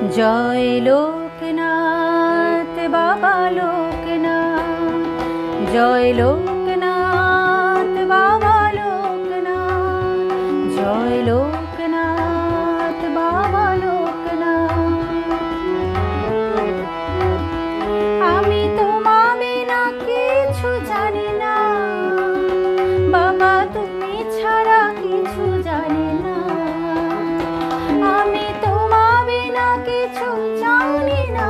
জয় লোকনাথ বাবা লোকনাথ, জয় লোকনাথ বাবা লোকনাথ, জয় লোকনাথ বাবা লোকনাথ। আমি তোমা বিনা কিছু জানি না বাবা, তুমি ছাড়া কিছু জানি না। আমি তোমা বিনা কিছু জানি না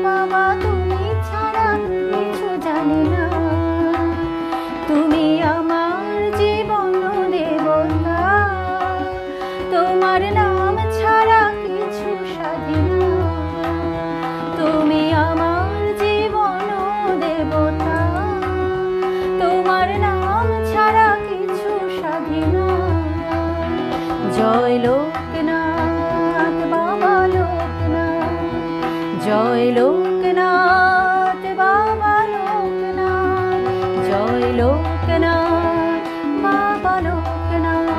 বাবা, তুমি ছাড়া কিছু জানি না। তুমি আমার জীবন দেবতা, তোমার নাম ছাড়া কিছু সাধি না। তুমি আমার জীবন দেবতা, তোমার নাম ছাড়া কিছু সাধি না। জয় লোকনাথ বাবা লোকনাথ, জয় লোকনাথ বাবা লোকনাথ, জয় লোকনাথ বাবা লোকনাথ।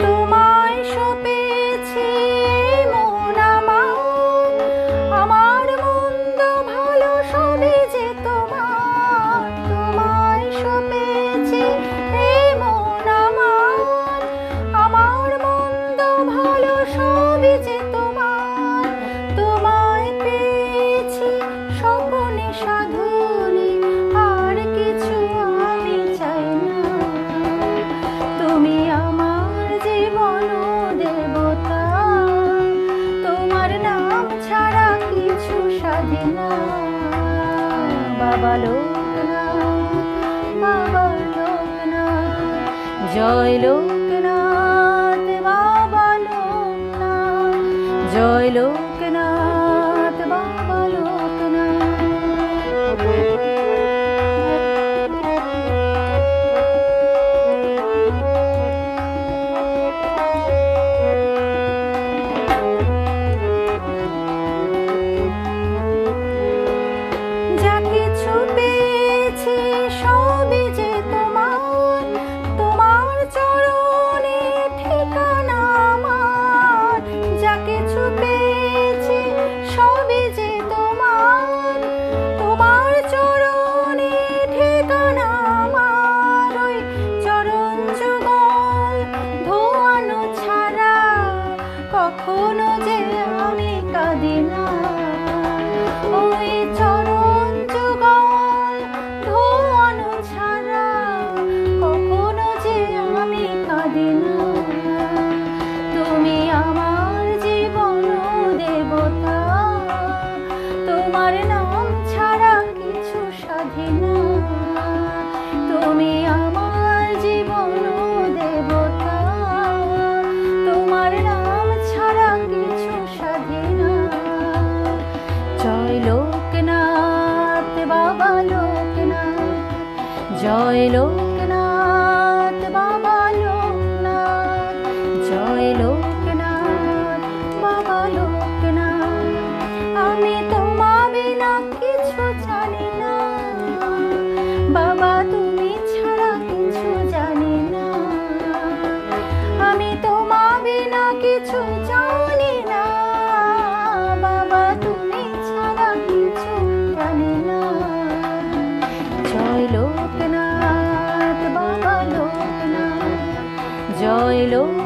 তোমায় সপেছি মন আমার, আমার মন্দ ভালো সবই যে তোমার। তোমায় সপেছি মন আমার, আমার মন্দ ভালো সবই যে তোমার। তোমায় পেয়েছি স্বপনে সাধনে, আর কিছু আমি চাই না। তুমি আমার জীবন দেবতা, তোমার নাম ছাড়া কিছু সাধি না। বাবা লোকনাথ বাবা লোকনাথ, জয় লোকনাথ বাবা লোকনাথ, জয় লোকনাথ বাবা লোকনাথ। যা কিছু পেয়েছি সবই যে তোমার, তোমার চরণে ঠিকানা আমার। যা কিছু পেয়েছি সবই যে তোমার, তোমার চরণে ঠিকানা আমার। ওই চরণ যুগল ধোয়ানো ছাড়া কখনো যে আমি কাঁদি না। ওই চরণ যুগল ধোয়ানো ছাড়া কখনো যে আমি কাঁদি না। তুমি আমার জীবন দেবতা, তোমার নাম ছাড়া কিছু সাধি না। তুমি আমার জীবন দেবতা, তোমার নাম ছাড়া কিছু সাধি না। জয় লোকনাথ বাবা লোকনাথ, জয় লোকনাথ বাবা লোকনাথ, জয় লোকনাথ বাবা লোকনাথ। আমি তোমা বিনা কিছু জানি না বাবা, তুমি ছাড়া কিছু জানি না। আমি তোমা বিনা কিছু জানি না বাবা, তুমি ছাড়া কিছু জানি না। জয় লোকনাথ বাবা লোকনাথ, জয় লোক